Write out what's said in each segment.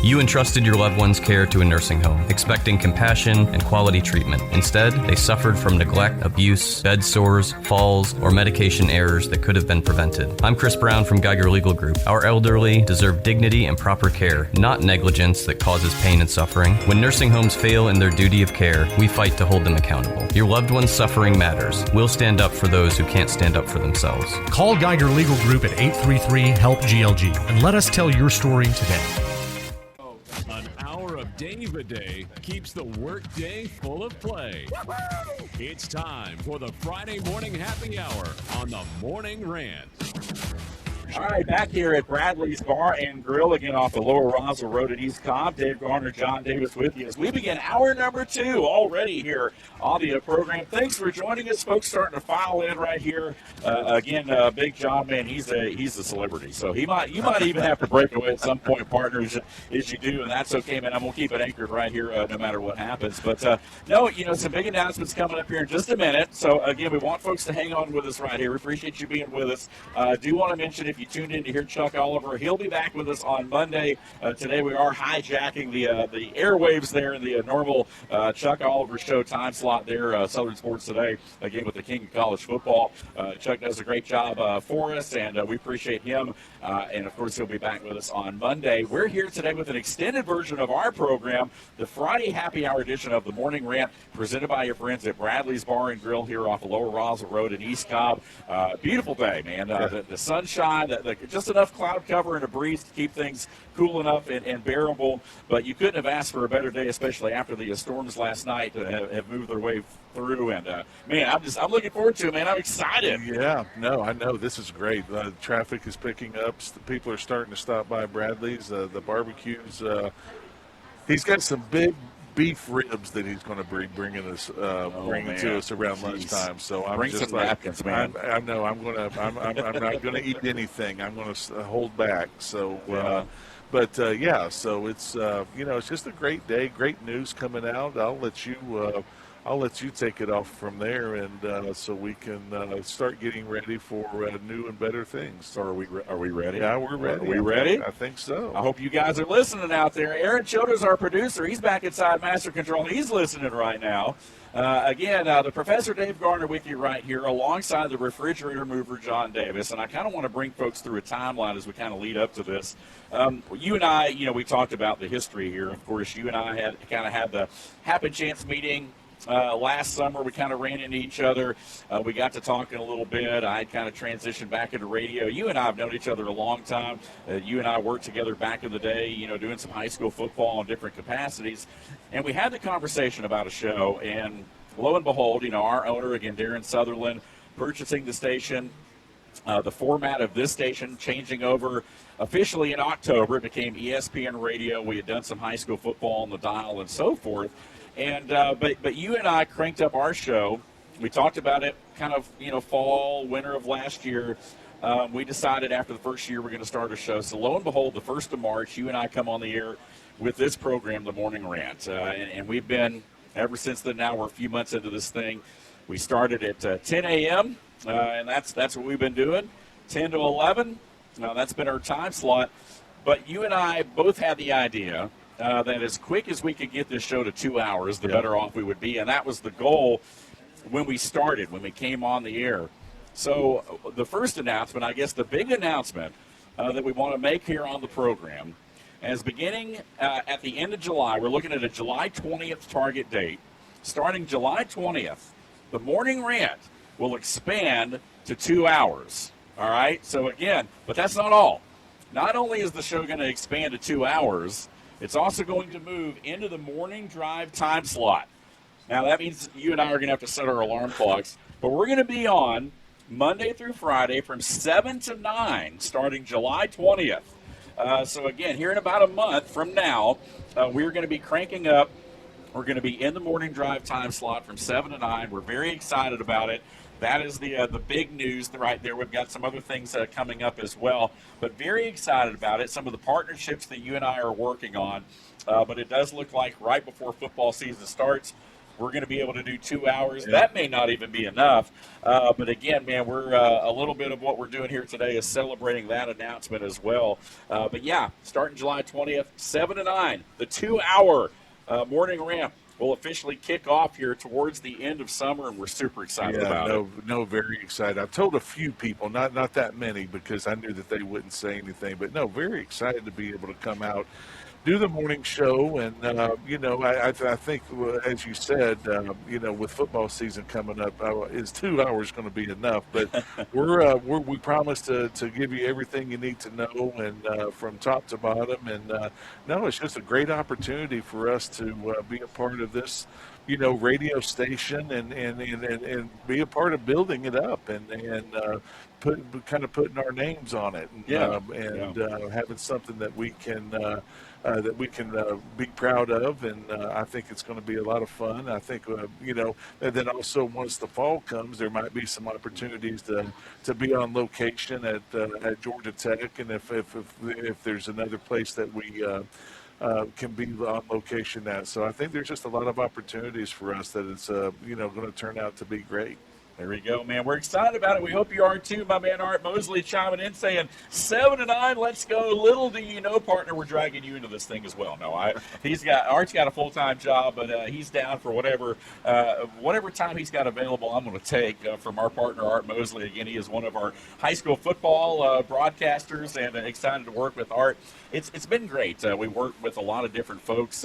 You entrusted your loved one's care to a nursing home, expecting compassion and quality treatment. Instead, they suffered from neglect, abuse, bed sores, falls, or medication errors that could have been prevented. I'm Chris Brown from Geiger Legal Group. Our elderly deserve dignity and proper care, not negligence that causes pain and suffering. When nursing homes fail in their duty of care, we fight to hold them accountable. Your loved one's suffering matters. We'll stand up for those who can't stand up for themselves. Call Geiger Legal Group at 833-HELP-GLG and let us tell your story today. An hour of Dave-A-Day keeps the workday full of play. Woo-hoo! It's time for the Friday morning happy hour on the Morning Rant. All right, back here at Bradley's Bar and Grill, again off the Lower Roswell Road at East Cobb. Dave Garner, John Davis with you as we begin hour number 2 already here on the program. Thanks for joining us, folks. Starting to file in right here. Big John, man, he's a celebrity, so you might even have to break away at some point, partners, as you do, and that's okay, man. I'm gonna keep it anchored right here, no matter what happens. But some big announcements coming up here in just a minute. So again, we want folks to hang on with us right here. We appreciate you being with us. Do want to mention, if you tuned in to hear Chuck Oliver, he'll be back with us on Monday. Today we are hijacking the airwaves there in the normal Chuck Oliver show time slot there, Southern Sports Today, again with the king of college football. Chuck does a great job for us, and we appreciate him. And of course, he'll be back with us on Monday. We're here today with an extended version of our program, the Friday happy hour edition of the Morning Rant, presented by your friends at Bradley's Bar and Grill here off of Lower Roswell Road in East Cobb. Beautiful day, man. The sunshine, just enough cloud cover and a breeze to keep things cool enough and bearable. But you couldn't have asked for a better day, especially after the storms last night have moved their way through. And man, I'm looking forward to it, man. I'm excited. Yeah, no, I know this is great. Traffic is picking up. People are starting to stop by Bradley's. The barbecues. He's got some big beef ribs that he's going to be bringing to us around lunchtime. So I'm Bring just some napkins, man. I know I'm not going to eat anything. I'm going to hold back. So. Yeah. So it's it's just a great day, great news coming out. I'll let you take it off from there, and so we can start getting ready for new and better things. So are we ready? Yeah, we're ready. Are we ready? I think so. I hope you guys are listening out there. Aaron Childers, our producer, he's back inside Master Control. He's listening right now. The Professor Dave Garner with you right here alongside the refrigerator mover, John Davis. And I kind of want to bring folks through a timeline as we kind of lead up to this. You and I, we talked about the history here. Of course, you and I had the happen chance meeting last summer. We kind of ran into each other. We got to talking a little bit. I had kind of transitioned back into radio. You and I have known each other a long time. You and I worked together back in the day, doing some high school football in different capacities. And we had the conversation about a show, and lo and behold, our owner, again, Darren Sutherland, purchasing the station. The format of this station changing over officially in October. It became ESPN Radio. We had done some high school football on the dial and so forth. And but you and I cranked up our show. We talked about it kind of, fall, winter of last year. We decided after the first year we're going to start a show. So lo and behold, the 1st of March, you and I come on the air with this program, The Morning Rant. And we've been, ever since then, now we're a few months into this thing. We started at 10 a.m., and that's what we've been doing, 10 to 11. That's been our time slot. But you and I both had the idea that as quick as we could get this show to 2 hours, the better off we would be. And that was the goal when we started, when we came on the air. So the first announcement, I guess the big announcement that we want to make here on the program, as beginning at the end of July, we're looking at a July 20th target date. Starting July 20th, the Morning Rant will expand to 2 hours. All right? So again, but that's not all. Not only is the show going to expand to 2 hours, it's also going to move into the morning drive time slot. Now, that means you and I are going to have to set our alarm clocks, but we're going to be on Monday through Friday from 7 to 9, starting July 20th. So, again, here in about a month from now, we're going to be cranking up. We're going to be in the morning drive time slot from 7 to 9. We're very excited about it. That is the big news right there. We've got some other things coming up as well, but very excited about it. Some of the partnerships that you and I are working on, but it does look like right before football season starts, we're going to be able to do 2 hours. That may not even be enough. But again, man, we're a little bit of what we're doing here today is celebrating that announcement as well. But yeah, starting July 20th, 7 to 9, the 2-hour morning ramp will officially kick off here towards the end of summer, and we're super excited about it. No, very excited. I've told a few people, not that many, because I knew that they wouldn't say anything, but no, very excited to be able to come out, do the morning show, and I think, as you said, with football season coming up, is 2 hours going to be enough? But we promise to give you everything you need to know, and from top to bottom. And no, it's just a great opportunity for us to be a part of this, radio station, and be a part of building it up, and putting our names on it, and having something that we can be proud of, and I think it's going to be a lot of fun. I think and then also once the fall comes, there might be some opportunities to be on location at Georgia Tech, and if there's another place that we can be on location at. So I think there's just a lot of opportunities for us that it's going to turn out to be great. There we go, man. We're excited about it. We hope you are too. My man Art Mosley chiming in saying 7 to 9, let's go. Little do you know, partner, we're dragging you into this thing as well. No, Art's got a full-time job, but he's down for whatever time he's got available. I'm going to take from our partner Art Mosley. Again, he is one of our high school football broadcasters, and excited to work with Art. It's been great. We worked with a lot of different folks.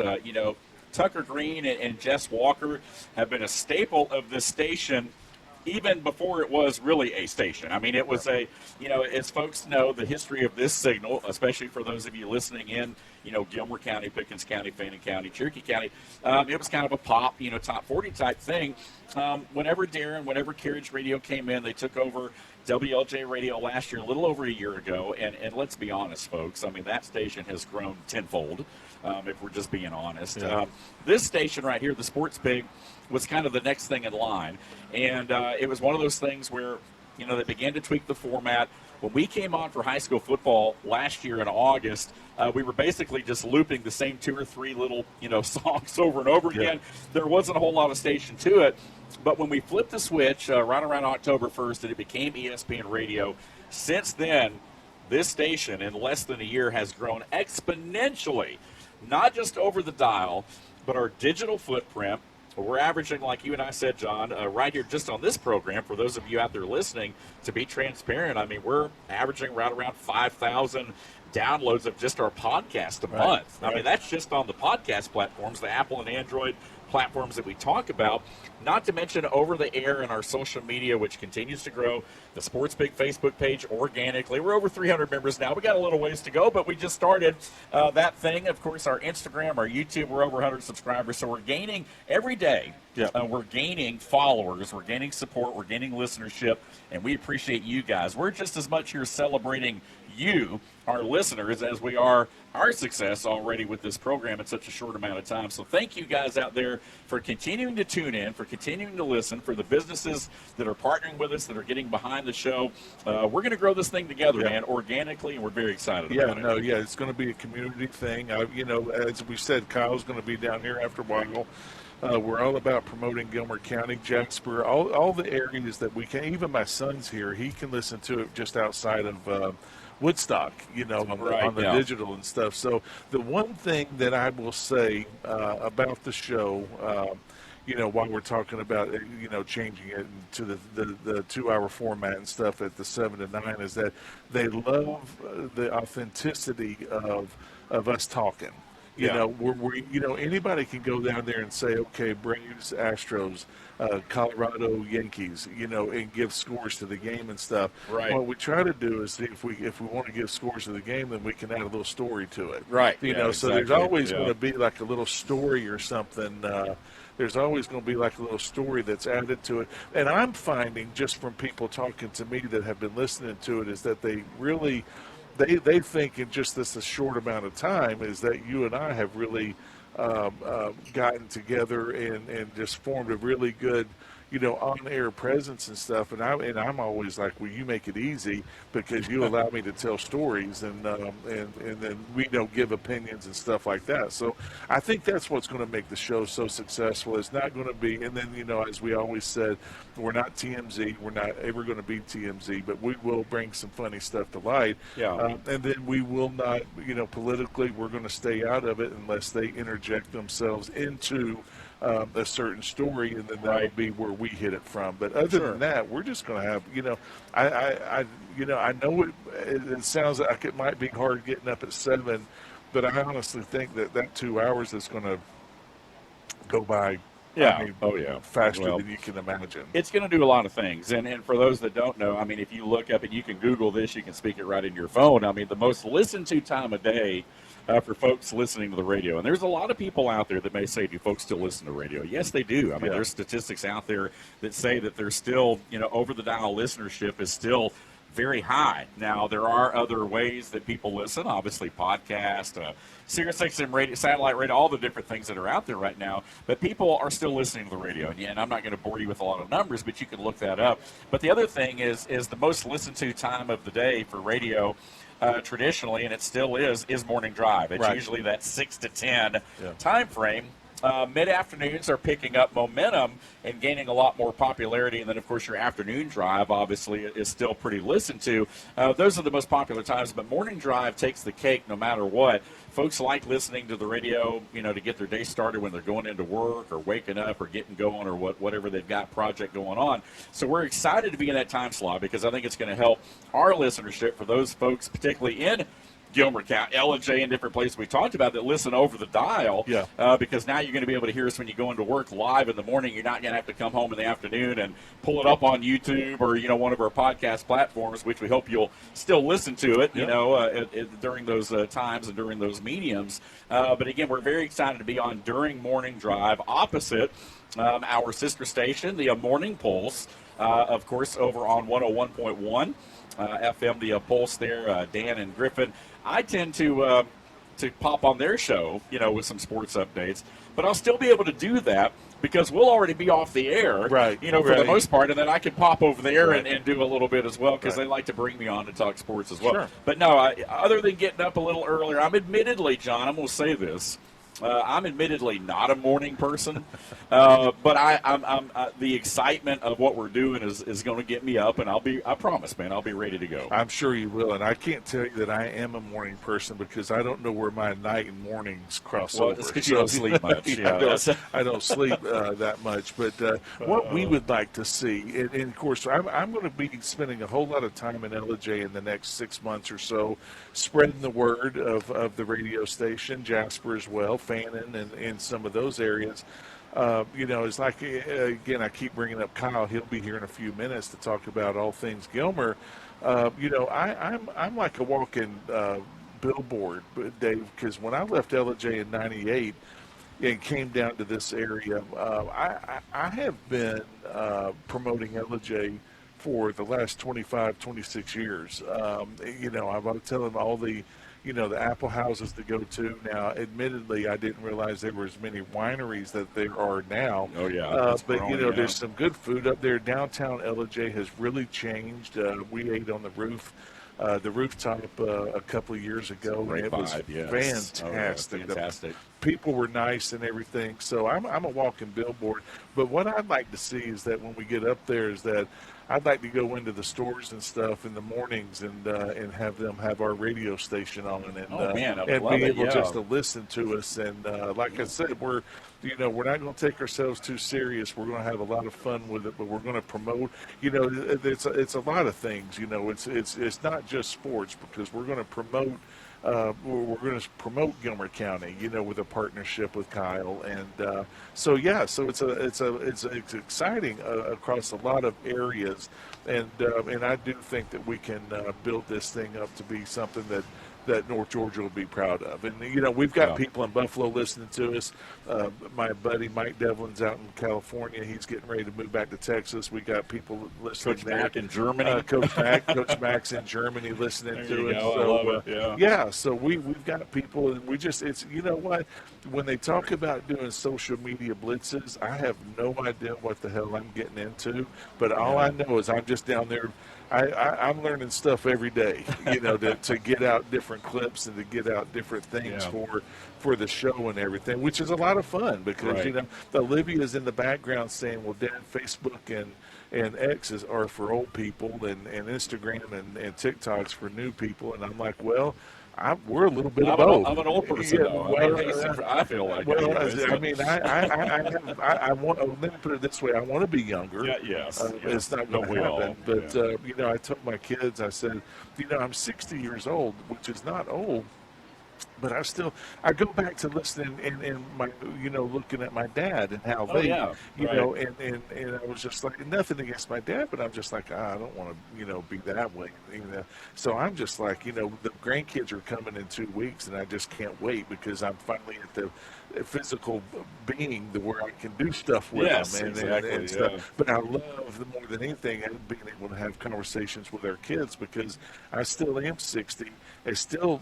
Tucker Green and Jess Walker have been a staple of this station even before it was really a station. I mean, it was as folks know, the history of this signal, especially for those of you listening in, Gilmer County, Pickens County, Fannin County, Cherokee County, it was kind of a pop, top 40 type thing. Whenever Carriage Radio came in, they took over WLJ Radio last year, a little over a year ago, and let's be honest, folks, I mean, that station has grown tenfold, if we're just being honest. Yeah. This station right here, the Sports Pig, was kind of the next thing in line, and it was one of those things where, they began to tweak the format. When we came on for high school football last year in August, we were basically just looping the same 2 or 3 little, songs over and over again. There wasn't a whole lot of station to it. But when we flipped the switch right around October 1st and it became ESPN Radio, since then, this station in less than a year has grown exponentially, not just over the dial, but our digital footprint. We're averaging, like you and I said, John, right here just on this program, for those of you out there listening, to be transparent, I mean, we're averaging right around 5,000 downloads of just our podcast a month. Right. I mean, that's just on the podcast platforms, the Apple and Android platforms that we talk about, not to mention over the air and our social media, which continues to grow. The Sports Big Facebook page organically. We're over 300 members now. We got a little ways to go, but we just started that thing. Of course, our Instagram, our YouTube, we're over 100 subscribers. So we're gaining every day. Yeah. We're gaining followers. We're gaining support. We're gaining listenership. And we appreciate you guys. We're just as much here celebrating you, our listeners, as we are our success already with this program in such a short amount of time. So thank you guys out there for continuing to tune in, for continuing to listen, for the businesses that are partnering with us, that are getting behind the show. We're going to grow this thing together, man, organically, and we're very excited about it. It's going to be a community thing. As we said, Kyle's going to be down here after a while. We're all about promoting Gilmer County, Jasper, all the areas that we can. Even my son's here. He can listen to it just outside of Woodstock, on the digital and stuff. So the one thing that I will say about the show, while we're talking about, changing it to the 2-hour format and stuff at the 7 to 9, is that they love the authenticity of us talking. Anybody can go down there and say, okay, Braves, Astros, Colorado, Yankees, and give scores to the game and stuff. Right. What we try to do is, if we want to give scores to the game, then we can add a little story to it. Right. So there's always going to be like a little story or something. There's always going to be like a little story that's added to it. And I'm finding, just from people talking to me that have been listening to it, is that they really – They think in just this a short amount of time is that you and I have really gotten together and just formed a really good, on-air presence and stuff. And I'm always like, well, you make it easy because you allow me to tell stories and then we give opinions and stuff like that. So I think that's what's going to make the show so successful. It's not going to be, and then as we always said, we're not TMZ. We're not ever going to be TMZ, but we will bring some funny stuff to light. Yeah. And then we will not, politically, we're going to stay out of it unless they interject themselves into a certain story, and then that'll be where we hit it from. But other than that, we're just going to have, I know it sounds like it might be hard getting up at 7, but I honestly think that 2 hours is going to go by. Yeah. Faster than you can imagine. It's going to do a lot of things. And for those that don't know, I mean, if you look up and you can Google this, you can speak it right in your phone. I mean, the most listened to time of day for folks listening to the radio. And there's a lot of people out there that may say, do folks still listen to radio? Yes, they do. I mean, there's statistics out there that say that there's still, over-the-dial listenership is still very high. Now, there are other ways that people listen, obviously podcast, Sirius XM radio, satellite radio, all the different things that are out there right now, but people are still listening to the radio. And I'm not going to bore you with a lot of numbers, but you can look that up. But the other thing is the most listened to time of the day for radio traditionally, and it still is morning drive. It's usually that 6 to 10 time frame. Mid-afternoons are picking up momentum and gaining a lot more popularity. And then, of course, your afternoon drive, obviously, is still pretty listened to. Those are the most popular times. But morning drive takes the cake no matter what. Folks like listening to the radio, to get their day started when they're going into work or waking up or getting going or whatever they've got project going on. So we're excited to be in that time slot because I think it's going to help our listenership for those folks, particularly in Gilmer County, LJ, and different places we talked about that listen over the dial. Because now you're going to be able to hear us when you go into work live in the morning. You're not going to have to come home in the afternoon and pull it up on YouTube or one of our podcast platforms, which we hope you'll still listen to it. During those times and during those mediums. But again, we're very excited to be on during morning drive opposite our sister station, the Morning Pulse, of course, over on 101.1. FM, the Pulse there, Dan and Griffin. I tend to pop on their show, with some sports updates, but I'll still be able to do that because we'll already be off the air, for the most part, and then I can pop over there and do a little bit as well because they like to bring me on to talk sports as well. But no, other than getting up a little earlier, I'm admittedly, John, I'm going to say this. I'm admittedly not a morning person, but I'm the excitement of what we're doing is going to get me up, and I promise, man, I'll be ready to go. I'm sure you will, and I can't tell you that I am a morning person because I don't know where my night and mornings cross over. It's because you don't sleep much. I don't sleep that much, but what we would like to see, and of course, I'm going to be spending a whole lot of time in LJ in the next 6 months or so, spreading the word of the radio station, Jasper as well, Fannin and some of those areas. It's like, again, I keep bringing up Kyle. He'll be here in a few minutes to talk about all things Gilmer. I'm like a walking billboard, Dave, because when I left LJ in 98 and came down to this area, I have been promoting LJ for the last 25, 26 years. I'm telling all the apple houses to go to. Now, admittedly, I didn't realize there were as many wineries that there are now. Oh, yeah. But, there's some good food up there. Downtown LJ has really changed. We ate on the rooftop a couple of years ago. And it was fantastic. Fantastic. People were nice and everything. So I'm a walking billboard. But what I'd like to see is that when we get up there is that I'd like to go into the stores and stuff in the mornings and have them have our radio station on and be able just to listen to us. And like I said, we're not going to take ourselves too serious. We're going to have a lot of fun with it, but we're going to promote. It's a lot of things. It's not just sports because we're going to promote. We're going to promote Gilmer County, with a partnership with Kyle, and so it's exciting across a lot of areas, and I do think that we can build this thing up to be something that that North Georgia will be proud of. And, we've got people in Buffalo listening to us. My buddy Mike Devlin's out in California. He's getting ready to move back to Texas. We got people listening Coach Mack in Germany. Coach Mack's in Germany listening to us. Go. So, I love it. yeah, so we've got people, and it's, you know what? When they talk about doing social media blitzes, I have no idea what the hell I'm getting into, but all I know is I'm just down there. I'm learning stuff every day, to get out different clips and to get out different things for the show and everything, which is a lot of fun because, Olivia's in the background saying, well, Dad, Facebook and X are for old people and Instagram and TikTok's for new people. And I'm like, well, we're a little bit of both. I'm an old person, though. I feel like. Well, I mean, I want. Let me put it this way: I want to be younger. It's not going to happen. But I told my kids, I said, I'm 60 years old, which is not old. But I go back to listening and my, looking at my dad and how and I was just like, nothing against my dad, but I'm just like, I don't want to, be that way. So I'm just like, the grandkids are coming in 2 weeks and I just can't wait because I'm finally at the physical being where I can do stuff with them and stuff. Yeah. But I love more than anything being able to have conversations with our kids because I still am 60 and still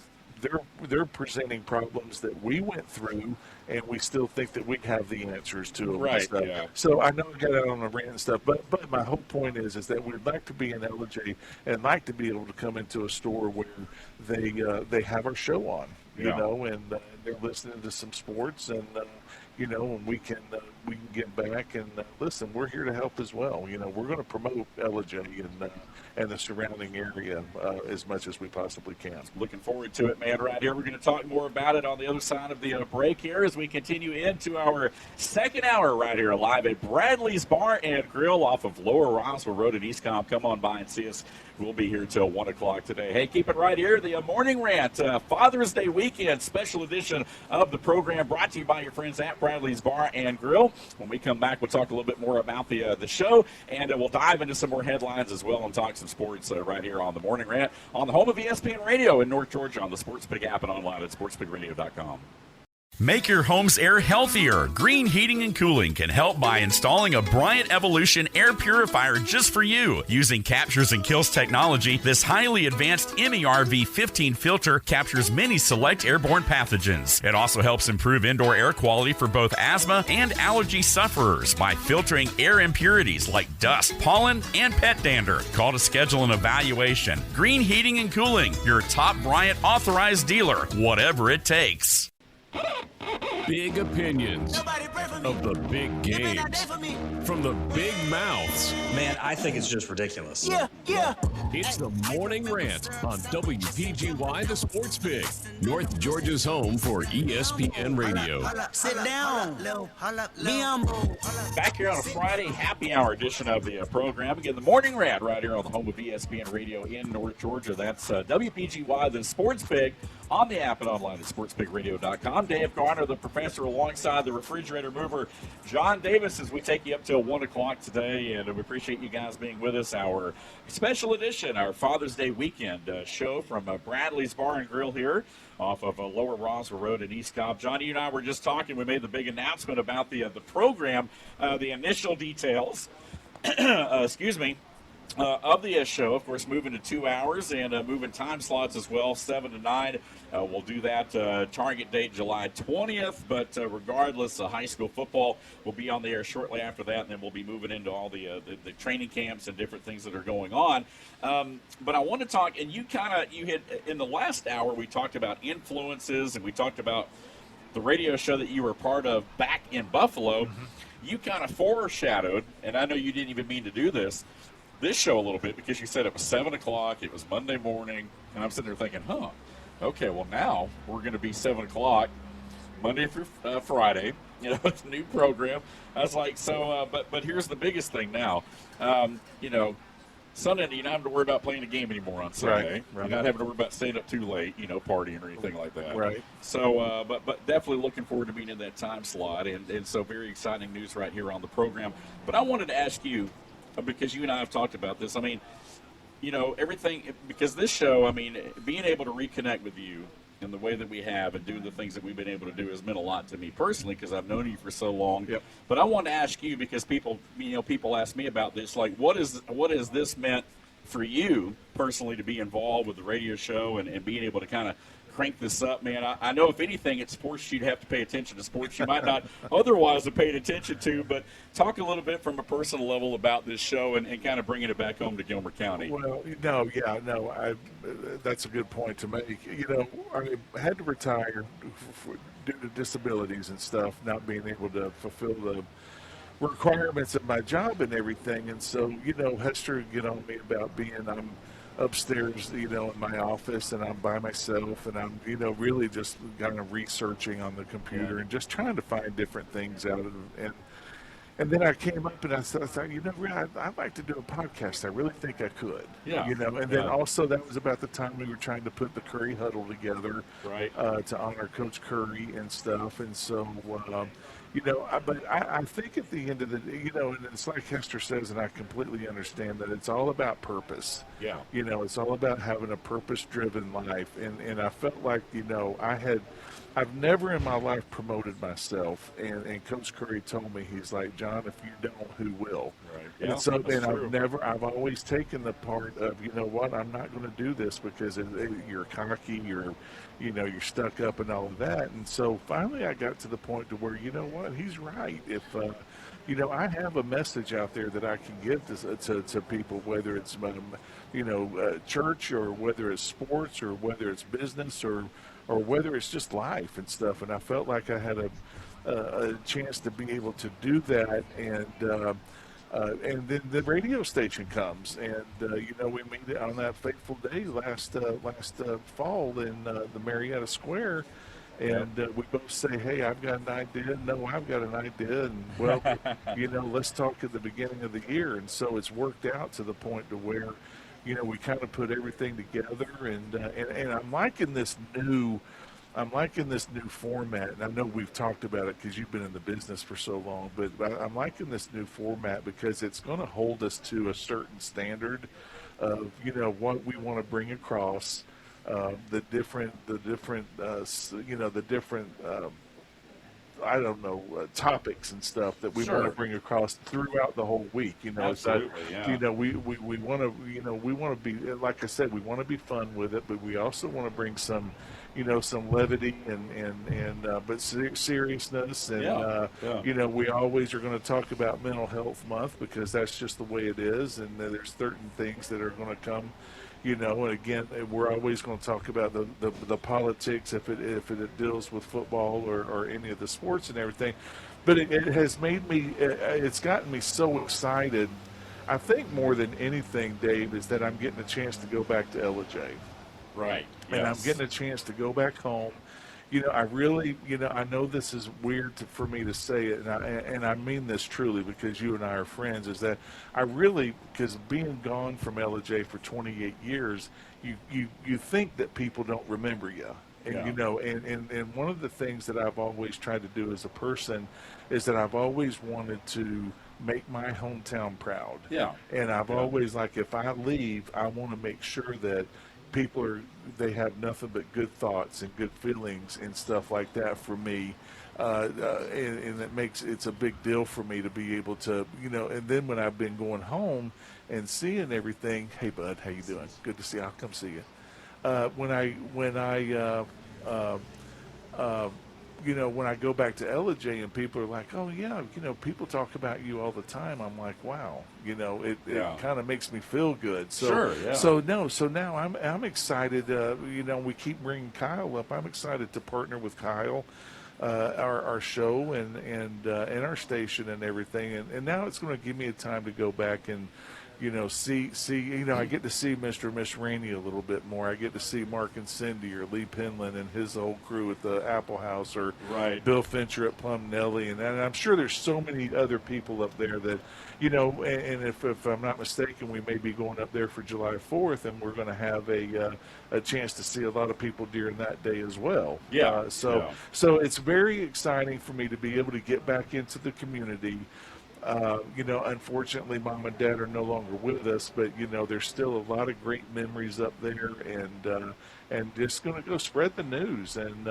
they're presenting problems that we went through, and we still think that we have the answers to them. Right. And stuff. Yeah. So I know I got out on a rant and stuff, but my whole point is that we'd like to be in LJ and like to be able to come into a store where they have our show on, and they're listening to some sports and. And we can get back and listen. We're here to help as well. We're going to promote LJ and the surrounding area as much as we possibly can. Looking forward to it, man. Right here, we're going to talk more about it on the other side of the break here as we continue into our second hour right here live at Bradley's Bar and Grill off of Lower Roswell Road in East Cobb. Come on by and see us. We'll be here till 1 o'clock today. Hey, keep it right here. The Morning Rant, Father's Day weekend special edition of the program brought to you by your friends at Bradley's Bar and Grill. When we come back, we'll talk a little bit more about the show, and we'll dive into some more headlines as well and talk some sports right here on the Morning Rant on the home of ESPN Radio in North Georgia on the Sports Pig app and online at sportspigradio.com. Make your home's air healthier. Green Heating and Cooling can help by installing a Bryant Evolution air purifier just for you. Using Captures and Kills technology, this highly advanced MERV 15 filter captures many select airborne pathogens. It also helps improve indoor air quality for both asthma and allergy sufferers by filtering air impurities like dust, pollen, and pet dander. Call to schedule an evaluation. Green Heating and Cooling, your top Bryant authorized dealer, whatever it takes. Big opinions of the big games from the big mouths. Man, I think it's just ridiculous. Yeah. It's the Morning Rant on WPGY, the Sports Pig, North Georgia's home for ESPN Radio. Sit down. Back here on a Friday happy hour edition of the program. Again, the Morning Rant right here on the home of ESPN Radio in North Georgia. That's WPGY, the Sports Pig, on the app and online at sportspigradio.com. Dave Garner, the professor, alongside the refrigerator mover, John Davis, as we take you up till 1 o'clock today. And we appreciate you guys being with us. Our special edition, our Father's Day weekend show from Bradley's Bar and Grill here off of Lower Roswell Road in East Cobb. John, you and I were just talking. We made the big announcement about the program, the initial details. Of the show, of course, moving to 2 hours and moving time slots as well, 7 to 9. We'll do that target date July 20th, but regardless, high school football will be on the air shortly after that, and then we'll be moving into all the training camps and different things that are going on. But I want to talk, and you had, in the last hour, we talked about influences, and we talked about the radio show that you were part of back in Buffalo. Mm-hmm. You kind of foreshadowed, and I know you didn't even mean to do this show a little bit because you said it was 7 o'clock, it was Monday morning, and I'm sitting there thinking, okay, well now we're going to be 7 o'clock Monday through Friday, it's a new program. I was like, but here's the biggest thing now, Sunday, you don't have to worry about playing a game anymore on Sunday. Right. You're not having to worry about staying up too late, partying or anything like that. Right. So, but definitely looking forward to being in that time slot, and so very exciting news right here on the program. But I wanted to ask you, because you and I have talked about this. I mean, everything, because this show, I mean, being able to reconnect with you in the way that we have and do the things that we've been able to do has meant a lot to me personally because I've known you for so long. Yep. But I want to ask you, because people ask me about this, like what has this meant for you personally to be involved with the radio show and being able to kind of crank this up, man? I know if anything, it's sports you'd have to pay attention to, sports you might not otherwise have paid attention to. But talk a little bit from a personal level about this show and kind of bringing it back home to Gilmer County. Well, that's a good point to make. I had to retire due to disabilities and stuff, not being able to fulfill the requirements of my job and everything. And so, Hester get on me about I'm upstairs, in my office, and I'm by myself, and I'm, really just kind of researching on the computer and just trying to find different things out of it. And then I came up and I thought, I'd like to do a podcast. I really think I could. Yeah. And then also that was about the time we were trying to put the Curry Huddle together, right, to honor Coach Curry and stuff. And so, but I think at the end of the day, and it's like Hester says, and I completely understand that it's all about purpose. Yeah. It's all about having a purpose-driven life. And I felt like, I've never in my life promoted myself, and Coach Curry told me, he's like, John, if you don't, who will? Right. Yeah, and so, I've always taken the part of, I'm not going to do this because you're cocky, you're stuck up and all of that. And so finally I got to the point to where, he's right. If, I have a message out there that I can give to people, whether it's, church or whether it's sports or whether it's business or whether it's just life and stuff. And I felt like I had a chance to be able to do that. And then the radio station comes, and we meet on that fateful day last fall in the Marietta Square, and we both say, "Hey, I've got an idea." No, I've got an idea, and well, let's talk at the beginning of the year. And so it's worked out to the point to where, we kind of put everything together, and I'm liking this new format. And I know we've talked about it because you've been in the business for so long, but I'm liking this new format because it's going to hold us to a certain standard of, what we want to bring across, the different topics and stuff that we want to bring across throughout the whole week. Absolutely, we want to be, like I said, we want to be fun with it, but we also want to bring some levity but seriousness. And, we always are going to talk about Mental Health Month because that's just the way it is. And there's certain things that are going to come, and again, we're always going to talk about the politics if it deals with football or any of the sports and everything. But it has made me, it's gotten me so excited. I think more than anything, Dave, is that I'm getting a chance to go back to LJ. Right. And I'm getting a chance to go back home. I really, I know this is weird for me to say it, and I mean this truly because you and I are friends, is that I really, because being gone from LJ for 28 years, you think that people don't remember you. And, and one of the things that I've always tried to do as a person is that I've always wanted to make my hometown proud. Yeah. And I've always, like, if I leave, I want to make sure that people they have nothing but good thoughts and good feelings and stuff like that for me, and it's a big deal for me to be able to, and then when I've been going home and seeing everything, hey bud, how you doing? Good to see you. I'll come see you. When I go back to LJ and people are like, oh yeah, people talk about you all the time. I'm like, wow, it kind of makes me feel good. So, So now I'm excited. We keep bringing Kyle up. I'm excited to partner with Kyle, our show and our station and everything. And now it's going to give me a time to go back and, see, I get to see Mr. and Miss Rainey a little bit more. I get to see Mark and Cindy or Lee Penland and his whole crew at the Apple House or Bill Fincher at Plum Nelly. And I'm sure there's so many other people up there that, and if I'm not mistaken, we may be going up there for July 4th, and we're going to have a chance to see a lot of people during that day as well. So it's very exciting for me to be able to get back into the community. Unfortunately, Mom and Dad are no longer with us, but there's still a lot of great memories up there, and just going to go spread the news and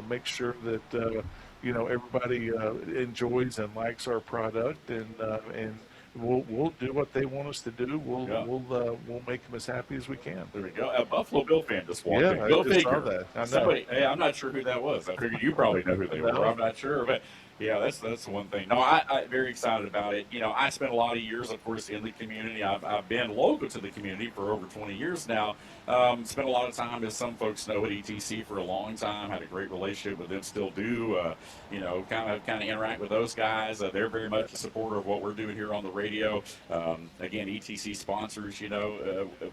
make sure that everybody enjoys and likes our product, and we'll do what they want us to do. We'll make them as happy as we can. There we go. A Buffalo Bill fan just walked in. Yeah, Go I just figure. saw that. I know. Somebody, hey, I'm not sure who that was. I figured you probably know who they were. I'm not sure, but yeah, that's one thing. No, I'm very excited about it. I spent a lot of years, of course, in the community. I've been local to the community for over 20 years now. Spent a lot of time, as some folks know, at ETC for a long time. Had a great relationship with them, still do. Kind of interact with those guys. They're very much a supporter of what we're doing here on the radio. Again, ETC sponsors,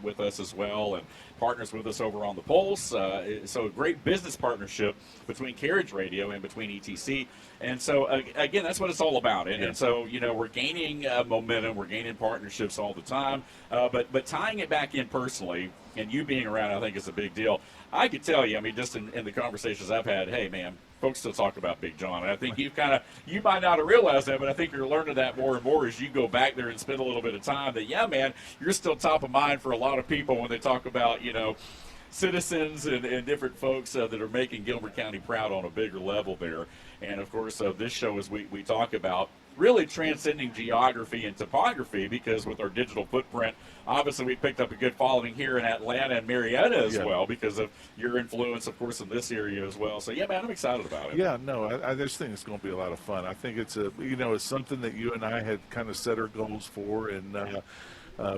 with us as well, and partners with us over on the Pulse. So a great business partnership between Carriage Radio and between ETC. And so, again, that's what it's all about. And so, we're gaining momentum. We're gaining partnerships all the time. But tying it back in personally, and you being around, I think is a big deal. I could tell you, just in the conversations I've had, hey, man, folks still talk about Big John. And I think you might not have realized that, but I think you're learning that more and more as you go back there and spend a little bit of time that, yeah, man, you're still top of mind for a lot of people when they talk about, citizens and different folks that are making Gilbert County proud on a bigger level there. And, of course, this show, as we talk about, really transcending geography and topography, because with our digital footprint, obviously we picked up a good following here in Atlanta and Marietta as well, because of your influence, of course, in this area as well. So, yeah, man, I'm excited about it. Yeah, no, I just think it's going to be a lot of fun. I think it's it's something that you and I had kind of set our goals for, and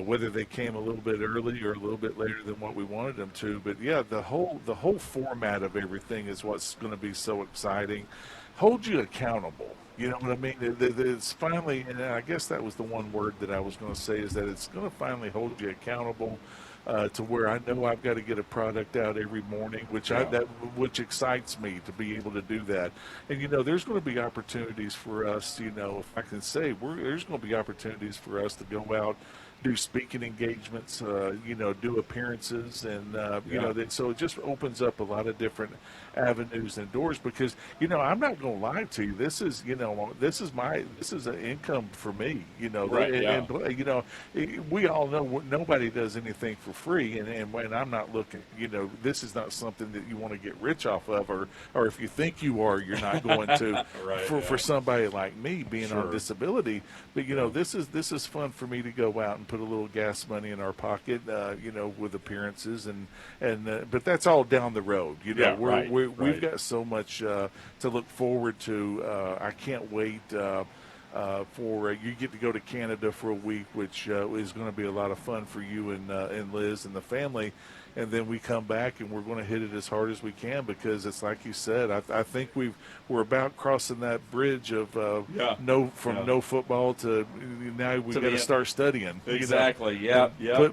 whether they came a little bit early or a little bit later than what we wanted them to. But, yeah, the whole format of everything is what's going to be so exciting. Hold you accountable. You know what I mean? It's finally, and I guess that was the one word that I was going to say, is that it's going to finally hold you accountable to where I know I've got to get a product out every morning, which excites me to be able to do that. And, there's going to be opportunities for us, if I can say, there's going to be opportunities for us to go out, do speaking engagements, do appearran's, and so it just opens up a lot of different avenues and doors, because I'm not going to lie to you, this is an income for me, and we all know nobody does anything for free, and when I'm not looking, this is not something that you want to get rich off of, or if you think you are, you're not going to for somebody like me being on disability. But this is fun for me to go out and put a little gas money in our pocket, with appearances, and but that's all down the road. We've got so much to look forward to. I can't wait for you get to go to Canada for a week, which is going to be a lot of fun for you and Liz and the family. And then we come back and we're going to hit it as hard as we can, because it's like you said. I think we're about crossing that bridge of no football to now we got to start studying. Exactly.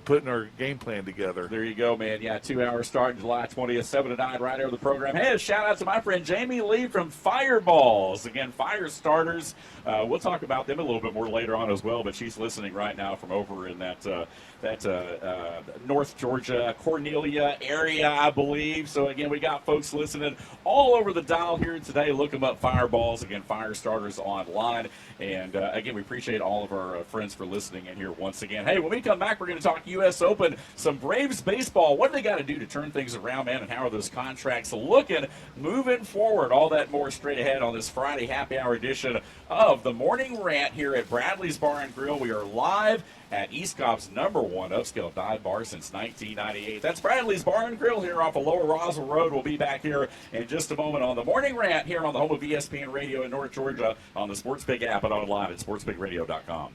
Putting our game plan together. There you go, man. Yeah, 2 hours starting July 20th, 7 to 9, right over the program. Hey, a shout out to my friend Jamie Lee from Fireballs. Again, fire starters. We'll talk about them a little bit more later on as well. But she's listening right now from over in that North Georgia, Cornelia area, I believe. So, again, we got folks listening all over the dial here today. Look them up, Fireballs. Again, Fire Starters online. And, again, we appreciate all of our friends for listening in here once again. Hey, when we come back, we're going to talk U.S. Open, some Braves baseball. What do they got to do to turn things around, man, and how are those contracts looking moving forward? All that more straight ahead on this Friday happy hour edition of the Morning Rant here at Bradley's Bar and Grill. We are live at East Cobb's #1 upscale dive bar since 1998. That's Bradley's Bar and Grill here off of Lower Roswell Road. We'll be back here in just a moment on the Morning Rant here on the home of ESPN Radio in North Georgia, on the SportsPig app and online at sportspigradio.com.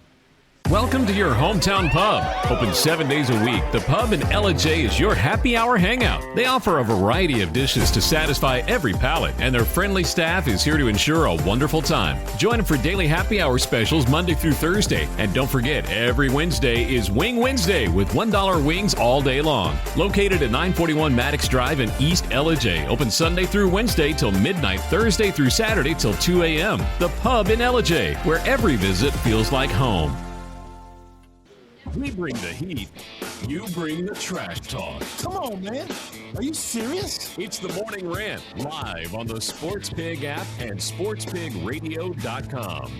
Welcome to your hometown pub. Open 7 days a week, the pub in Ella J is your happy hour hangout. They offer a variety of dishes to satisfy every palate, and their friendly staff is here to ensure a wonderful time. Join them for daily happy hour specials Monday through Thursday. And don't forget, every Wednesday is Wing Wednesday with $1 wings all day long. Located at 941 Maddox Drive in East Ella J. Open Sunday through Wednesday till midnight, Thursday through Saturday till 2 a.m. The pub in Ella J, where every visit feels like home. We bring the heat. You bring the trash talk. Come on, man. Are you serious? It's the Morning Rant, live on the SportsPig app and sportspigradio.com.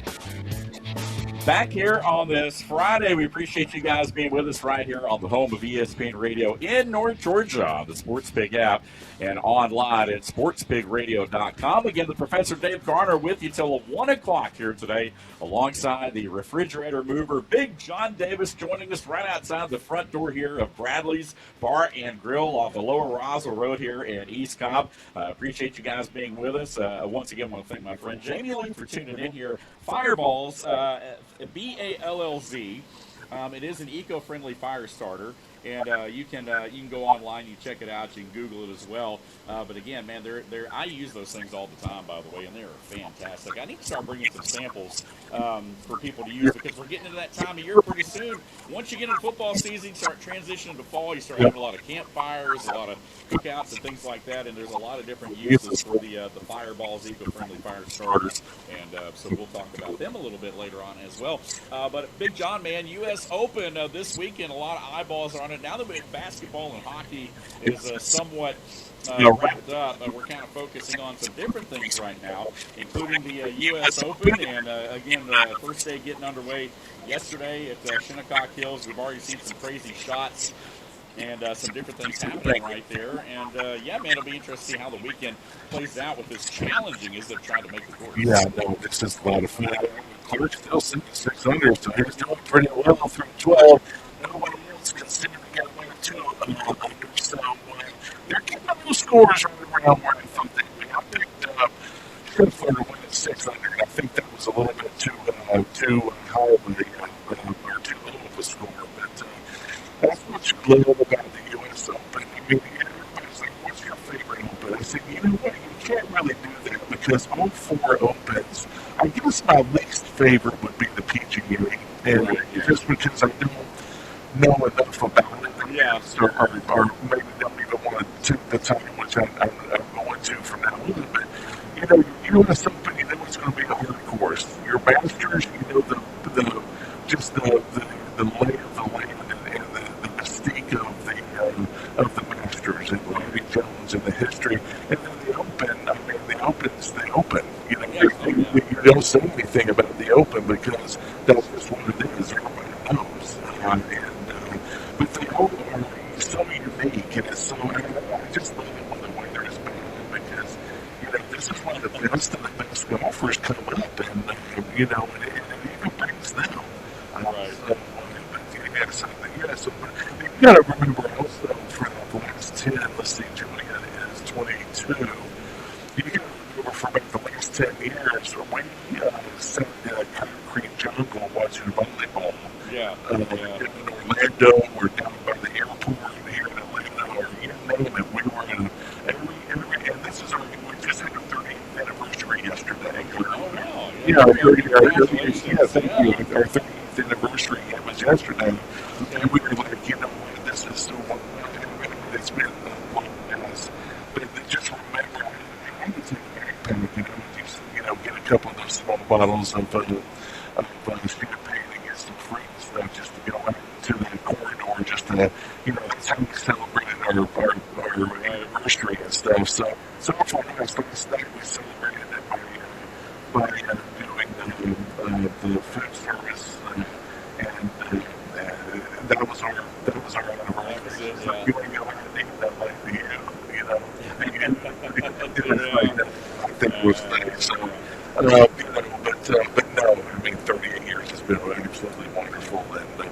Back here on this Friday, we appreciate you guys being with us right here on the home of ESPN Radio in North Georgia on the Sports Pig app and online at sportspigradio.com. Again, the Professor Dave Garner with you till 1 o'clock here today alongside the refrigerator mover, Big John Davis, joining us right outside the front door here of Bradley's Bar and Grill off the Lower Roswell Road here in East Cobb. Appreciate you guys being with us. Once again, I want to thank my friend Jamie Lee for tuning in here. Fireballs, BALLZ. It is an eco-friendly fire starter, and you can go online, you check it out, you can Google it as well. But again, man, I use those things all the time, by the way, and they're fantastic. I need to start bringing some samples for people to use because we're getting into that time of year pretty soon. Once you get into football season, you start transitioning to fall, you start having a lot of campfires, a lot of cookouts and things like that, and there's a lot of different uses for the Fireballs eco-friendly fire starters, and so we'll talk about them a little bit later on as well. But Big John, man, U.S. Open this weekend, a lot of eyeballs are on it. Now that basketball and hockey is somewhat wrapped up, we're kind of focusing on some different things right now, including the U.S. Open, and again, the first day getting underway yesterday at Shinnecock Hills. We've already seen some crazy shots and some different things happening right there. And, yeah, man, it'll be interesting to see how the weekend plays out with as challenging as they're trying to make the course. Yeah, no, it's just a lot of fun. Clark's still 6 under, so he's doing pretty well through 12. Nobody else can seem to get away with 2 under, so they're getting those scores right around where they thought they'd be. I picked Scheffler to win at 6 under, and I think that was a little bit too high of or too low of a score, but that's what you love about the U.S. Open. I mean, everybody's like, what's your favorite Open? I said, you know what, you can't really do that because all 4 Opens, I guess my least favorite would be the PGA, and just because I don't know enough about it, or maybe don't even want to take the time, which I'm going to from now on. But you know, U.S. Open, you know it's going to be a hard course. Your Masters, you know the lay of the land and the mystique of the Masters and Larry Jones and the history, and then the Open. I mean, the Open's the Open. You know, you don't say anything about the Open because that's just what it is. Everybody knows. But they all are so unique, and it's so. I just love it when the weather is bad because you know this is one of the best of the best golfers come up, and you know, and it even brings them. So, but you got to remember also for the last 10. Let's see, Julia is 22. You got to remember for about the last 10 years, when we sat in a concrete jungle watching volleyball. In Orlando, we're down by the airport here in Atlanta, or you name it. We were in every and this is we just had our 30th anniversary yesterday. Thank you. Our 30th anniversary was yesterday, and we were like, you know what, this is so long. It's been a long past, but just remember, I had to take a backpack, you know, get a couple of those small bottles of champagne and get some fruit and stuff just to go out to the corridor, just to, you know, that's how we celebrated our anniversary and stuff. So for us, last night we celebrated it by doing the food service, and that was our anniversary. So you know, I think that might be you know, and it was like that. I think it was nice. So you know, but no, I mean, 38 years has been absolutely wonderful, and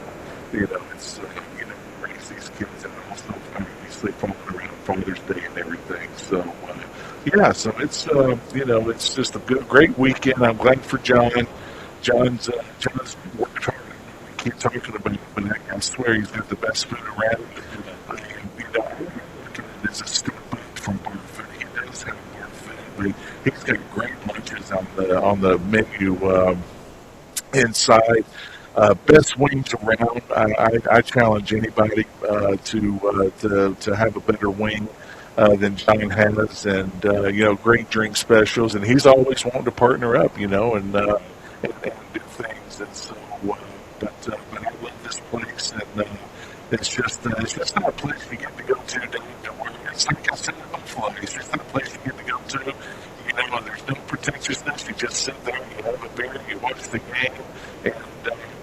you know, it's you know, raise these kids, and also obviously following around Father's Day and everything. So yeah, so it's you know, it's just a great weekend. I'm glad for John. John's worked hard. We keep talking about it, but I swear he's got the best food around. You know, there's a step up from bar food. He does have bar food, but he's got great lunches on the menu inside. Best wings around. I challenge anybody to have a better wing than John has, and you know, great drink specials, and he's always wanting to partner up, you know, and do things. And so, but I love this place, and it's just not a place you get to go to where it's like I said in Buffalo. It's just not a place you get to go to. You know, there's no pretentiousness. You just sit there, you have a beer, you watch the game, and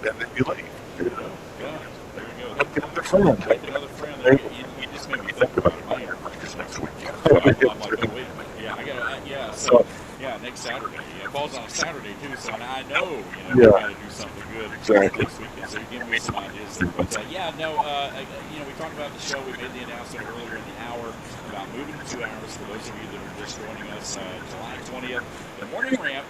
then you leave. You know? Yeah, there you go. Make another friend. Make another friend. You just made me think about it. My practice next weekend. I'm like, oh, wait a minute. Yeah, I got to, so, next Saturday. Yeah, it falls on a Saturday, too, so I know, we got to do something good this weekend. So you give me some ideas there. But, we talked about the show. We made the announcement earlier in the hour about moving to 2 hours. For those of you that are just joining us, July 20th, the morning ramp.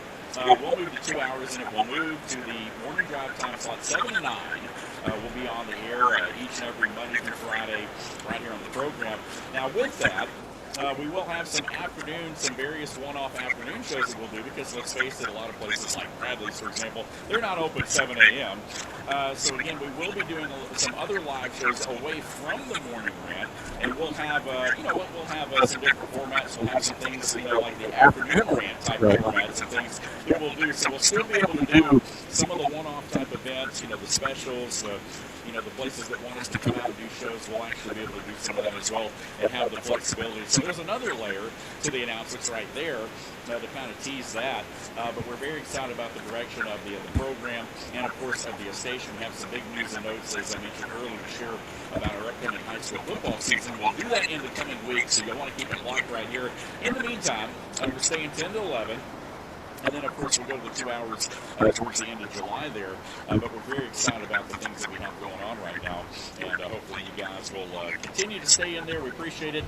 We'll move to 2 hours, and it will move to the morning drive time slot 7 to 9. We'll be on the air each and every Monday through Friday right here on the program. Now, with that, we will have some various one-off afternoon shows that we'll do because, let's face it, a lot of places like Bradley's, for example, they're not open 7 a.m. So, again, we will be doing some other live shows away from the morning rant, and we'll have, we'll have some different formats. We'll have some things, like the afternoon rant type formats and things that we'll do. So we'll still be able to do some of the one-off type events, the specials, the places that want us to come out and do shows, we'll actually be able to do some of that as well and have the flexibility. So there's another layer to the announcements right there to kind of tease that. But we're very excited about the direction of the program and, of course, of the station. We have some big news and notes, as I mentioned earlier, to share about our upcoming high school football season. We'll do that in the coming weeks, so you'll want to keep it locked right here. In the meantime, we're staying 10 to 11. And then, of course, we'll go to the 2 hours towards the end of July there. But we're very excited about the things that we have going on right now. And hopefully you guys will continue to stay in there. We appreciate it.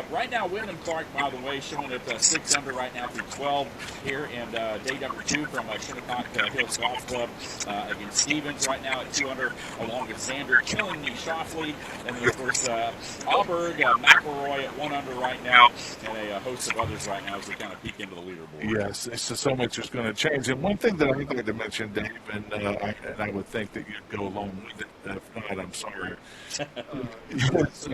Right now, Wyndham Clark, by the way, showing at 6 under right now through 12 here. And day number 2 from Shinnecock Hills Golf Club against Stevens right now at 2 under, along with Xander killing the Shoffley. And then, of course, Auburn, McElroy at 1 under right now. And a host of others right now as we kind of peek into the leaderboard. Yes, it's just so much is going to change. And one thing that I think to mention, Dave, and I would think that you'd go along with it. If not, I'm sorry. What's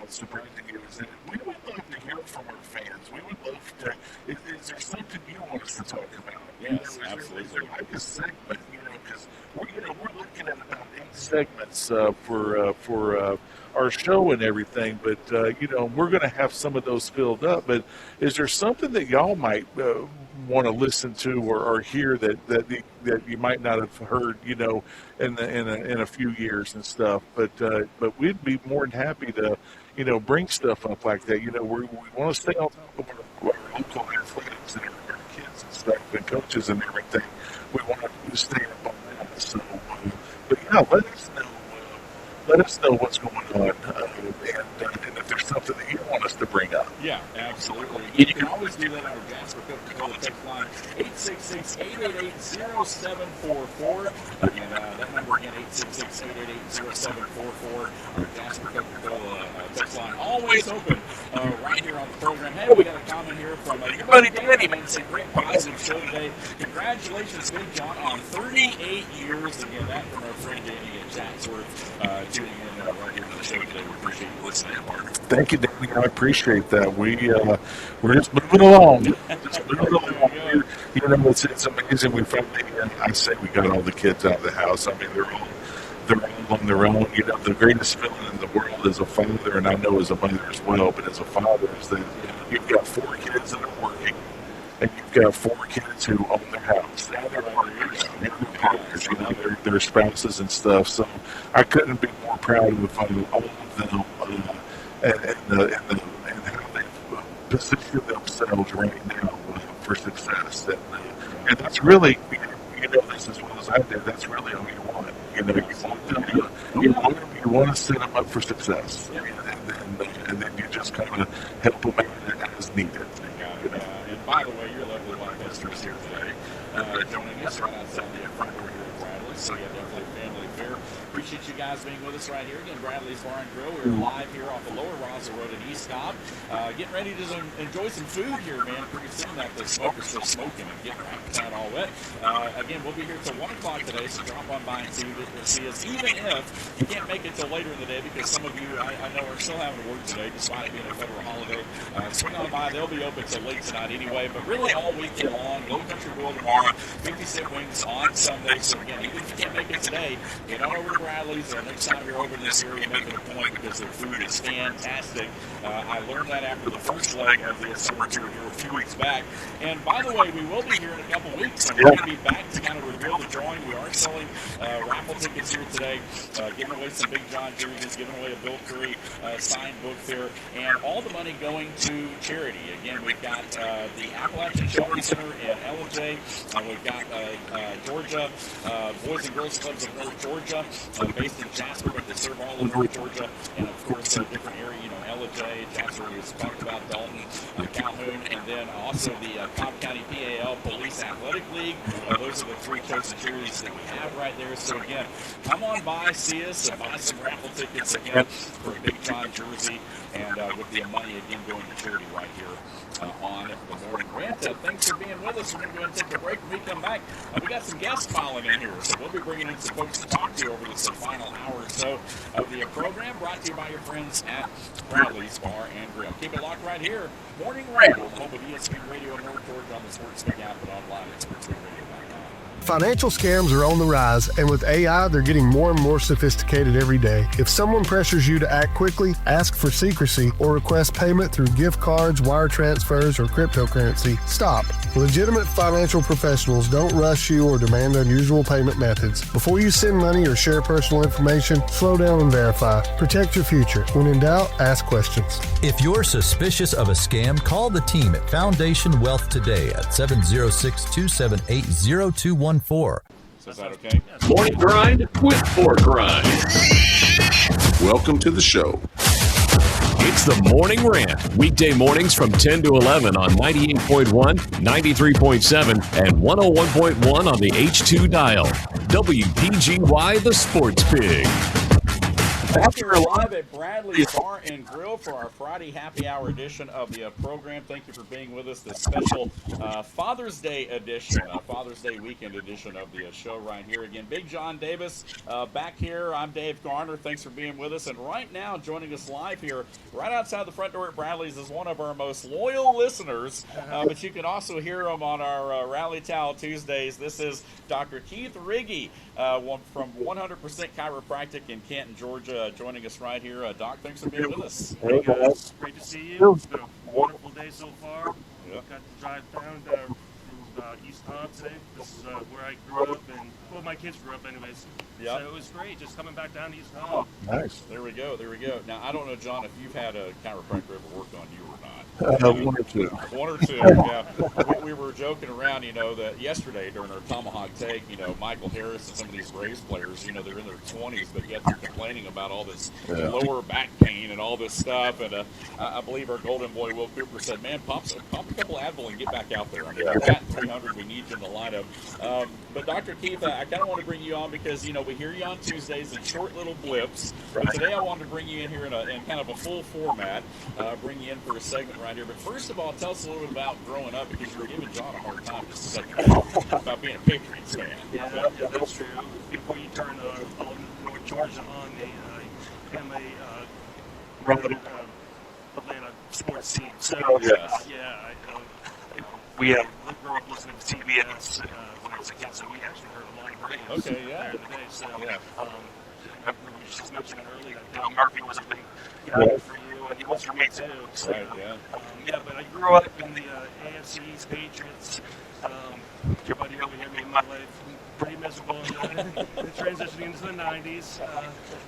surprising you is that we would love to hear from our fans. We would love to. Is there something you want us to talk about? Yes, absolutely. Is there like a segment? Because we're looking at about 8 segments for our show and everything, but we're going to have some of those filled up. But is there something that y'all might want to listen to or hear that you might not have heard, in a few years and stuff? But we'd be more than happy to, bring stuff up like that. We want to stay on top of our local athletics and our kids and stuff and coaches and everything. We want to stay up on that. So, but yeah, let us know what's going on, and if there's something that you want us to bring up. Yeah, absolutely. You can always do that on our Jasper Coca-Cola text line, 866-888-0744. Again, that number again, 866-888-0744. Our Jasper Coca-Cola text line, always open right here on the program. Hey, we got a comment here from your buddy Danny, man. It's a great positive show today. Congratulations, Big John, on 38 years. Again, that from our friend Danny at Chatsworth. Tuning in right here to the show today. We appreciate you listening, Mark. Thank you, Danny. I appreciate that. We're just moving along. It's amazing. We finally, I say we got all the kids out of the house. I mean, they're all on their own. The greatest feeling in the world as a father, and I know as a mother as well, but as a father, is that you've got 4 kids that are working, and you've got 4 kids who own their house. Now they're partners, their spouses and stuff. So I couldn't be more proud of all of them and how they've positioned themselves right now for success. And that's really, this as well as I did, that's really all you want. You want to set them up for success. And then you just kind of help them out as needed. And by the way, your lovely wife Esther is here today, joining us right outside the front door here at Bradley. So yeah, definitely family affair. Appreciate you guys being with us right here. Again, Bradley's Bar and Grill. We're live here off the Lower Rosa Road in East Cobb. Getting ready to enjoy some food here, man. Pretty soon that the smoker's still smoking and getting our appetite all wet. Again, we'll be here till 1 o'clock today, so drop on by and see us, even if you can't make it till later in the day, because some of you, I know, are still having to work today, despite it being a federal holiday. Swing on by. They'll be open till late tonight anyway, but really all weekend long. Low Country Grill tomorrow, 50-cent wings on Sunday. So again, even if you can't make it today, get on over to Bradley's. Next time you're over in this area, make it a point, because their food is fantastic. I learned that after the first leg of the summer tour here a few weeks back. And by the way, we will be here in a couple weeks, and we're going to be back to kind of reveal the drawing. We are selling raffle tickets here today, giving away some Big John jerseys, giving away a Bill Curry signed book there, and all the money going to charity. Again, we've got the Appalachian Children's Center in LJ. We've got Georgia, Boys and Girls Clubs of North Georgia, based in Jasper, but they serve all of North Georgia, and of course, different area, LJ, Jasper, we talked about Dalton, Calhoun, and then also the Cobb County PAL Police Athletic League. Those are the three chosen charities that we have right there. So again, come on by, see us, buy some raffle tickets again for a Big John jersey, and with the money again going to charity right here on the Morning Rant. Thanks for being with us. We're going to go ahead and take a break. When we come back, we got some guests filing in here, so we'll be bringing in some folks to talk to you over this final hour or so of the program, brought to you by your friends at Bradley's Bar and Grill. Keep it locked right here. Morning Rant, home of ESPN Radio in North Georgia on the Sports Big app and online at sportsbigradio.com. Financial scams are on the rise, and with AI, they're getting more and more sophisticated every day. If someone pressures you to act quickly, ask for secrecy, or request payment through gift cards, wire transfers, or cryptocurrency, stop. Legitimate financial professionals don't rush you or demand unusual payment methods. Before you send money or share personal information, slow down and verify. Protect your future. When in doubt, ask questions. If you're suspicious of a scam, call the team at Foundation Wealth today at 706-278-0214. So is that okay? Morning Grind with Fort Grind. Welcome to the show. It's the Morning Rant. Weekday mornings from 10 to 11 on 98.1, 93.7, and 101.1 on the H2 dial. WPGY, the Sports Pig. Back here live at Bradley's Bar and Grill for our Friday happy hour edition of the program. Thank you for being with us. This special Father's Day edition, Father's Day weekend edition of the show right here. Again, Big John Davis back here. I'm Dave Garner. Thanks for being with us. And right now, joining us live here, right outside the front door at Bradley's, is one of our most loyal listeners. But you can also hear him on our Rally Towel Tuesdays. This is Dr. Keith Riggy from 100% Chiropractic in Canton, Georgia. Joining us right here. Doc, thanks for being with us. Hey, guys. Great to see you. It's been a wonderful day so far. Yeah. Got to drive down from East Cobb today. This is where I grew up, and well, my kids grew up anyways. Yeah. So it was great just coming back down to East Cobb. Nice. There we go. Now, I don't know, John, if you've had a chiropractor ever work on you or not. One or two. One or two, yeah. We were joking around, that yesterday during our Tomahawk Take, Michael Harris and some of these Braves players, they're in their 20s, but yet they're complaining about all this lower back pain and all this stuff. And I believe our golden boy, Will Cooper, said, man, pump a couple Advil and get back out there. I mean, you're at 300, we need you in the lineup. But Dr. Keith, I kind of want to bring you on because, we hear you on Tuesdays in short little blips. But today I wanted to bring you in here in kind of a full format, bring you in for a segment right here. But first of all, tell us a little bit about growing up, because you were giving John a hard time just a second ago about being a Patriots fan. Yeah, that's true. Before you turn all North Georgia on, I am a relevant Atlanta sports team. So, we grew up listening to TBS when I was a kid, so we actually heard a lot of radio back in the day. So, we were just mentioning earlier that Bill Murphy was a big guy for you, and he was for me too. So, but I grew up in the AFC East Patriots. Everybody over here made my life pretty miserable transitioning into the 90s.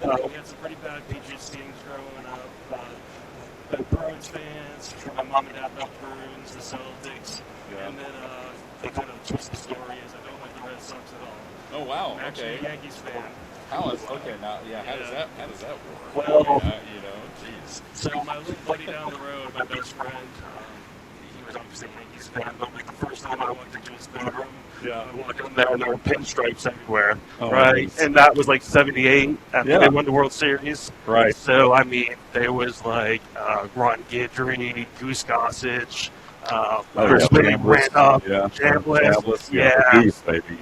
We had some pretty bad Patriots teams growing up. Bruins fans, my mom and dad loved Bruins, the Celtics, and then they kind of twist the story is I don't like the Red Sox at all. Oh wow! I'm actually a Yankees fan. How does that work? Well, geez. So my little buddy down the road, my best friend, he was obviously a Yankees fan, but like the first time I walked into his bedroom, I walked in there and there were pinstripes everywhere, right? Nice. And that was like '78 after they won the World Series, right? So I mean, there was like Ron Guidry, Goose Gossage. Chambliss, Goose, baby.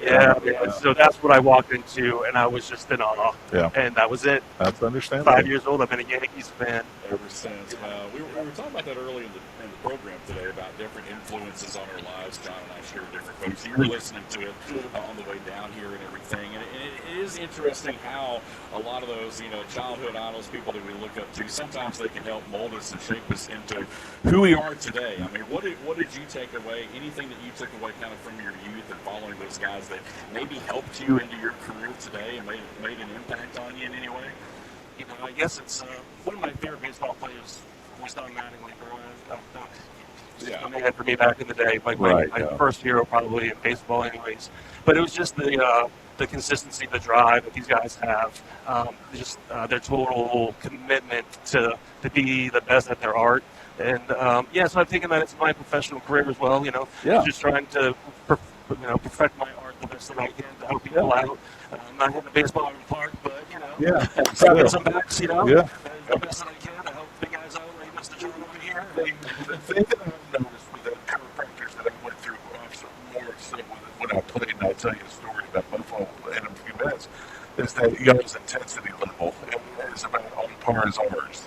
So that's what I walked into, and I was just in awe. And that was it. That's understandable. 5 years old, I've been a Yankees fan ever since. We were talking about that early in the program today about different influences on our lives. John and I share different folks. You were listening to it on the way down here and everything. And it is interesting how a lot of those, childhood idols, people that we look up to, sometimes they can help mold us and shape us into who we are today. I mean, what did you take away? Anything that you took away kind of from your youth and following those guys that maybe helped you into your career today and made an impact on you in any way? I guess it's one of my favorite baseball players was Don Mattingly. Man for me back in the day, my first hero probably in baseball, anyways. But it was just the consistency, the drive that these guys have, their total commitment to be the best at their art. And so I've taken that into my professional career as well. Just trying to perfect my art the best that I can to help people out. I'm not hitting the baseball out of the park, but grabbing some backs, the best that I can to help big guys out like Mr. John over here. The thing that I've noticed with the chiropractors that I went through more so when I played, and I'll tell you a story about Buffalo in a few minutes, is that y'all's intensity level is about on par as ours.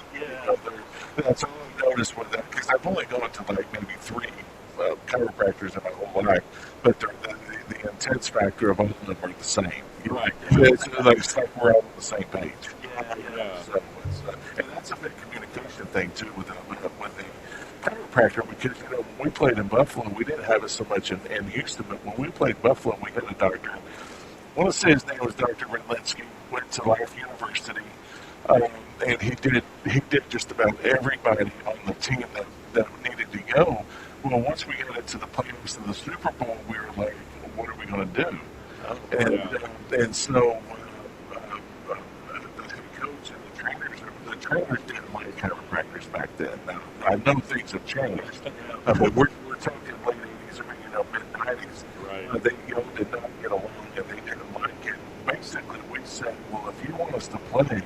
That's all I've noticed with that, because I've only gone to like maybe 3 chiropractors in my whole life, but the intense factor of all of them are the same. Right. It's like we're all on the same page. So and that's a big communication thing too with the chiropractor, because when we played in Buffalo, we didn't have it so much in Houston, but when we played Buffalo, we had a doctor. I want to say his name was Dr. Rentlinsky. Went to Life University, and he did just about everybody on the team that needed to go. Well, once we got into the playoffs of the Super Bowl, we were like, what are we going to do? And so the head coach and the trainers didn't like chiropractors back then. Now, I know things have changed, but we're talking late 80s or mid 90s. They did not get along, and they didn't like it. Basically, we said, well, if you want us to play,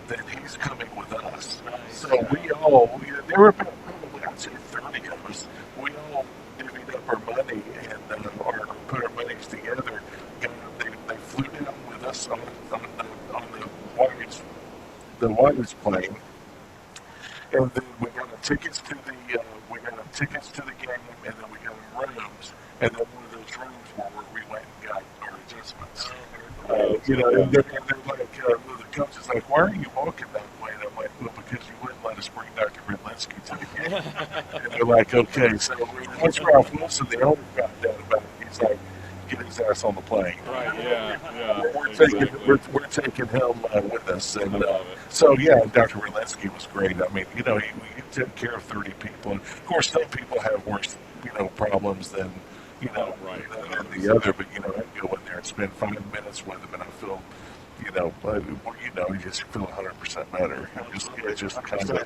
then he's coming with us. So there were about probably, I'd say 30 of us. We all divvied up our money and or put our monies together. They flew down with us on the Warriors plane, and then we got tickets to the game, and then we got rooms, and then one of those rooms where we went and got our adjustments. And they're like, the coach is like, why are you walking that way? And I'm like, well, because you wouldn't let us bring Dr. Rentlinsky to the game. And they're like, okay. So once Ralph Wilson, the owner, got down about it, he's like, get his ass on the plane. Right, We're taking him with us. And Dr. Rentlinsky was great. I mean, he took care of 30 people. And of course, some people have worse, problems than than the other, but I go in there and spend 5 minutes with him, and I feel, you just feel 100% better. It's just kind of, and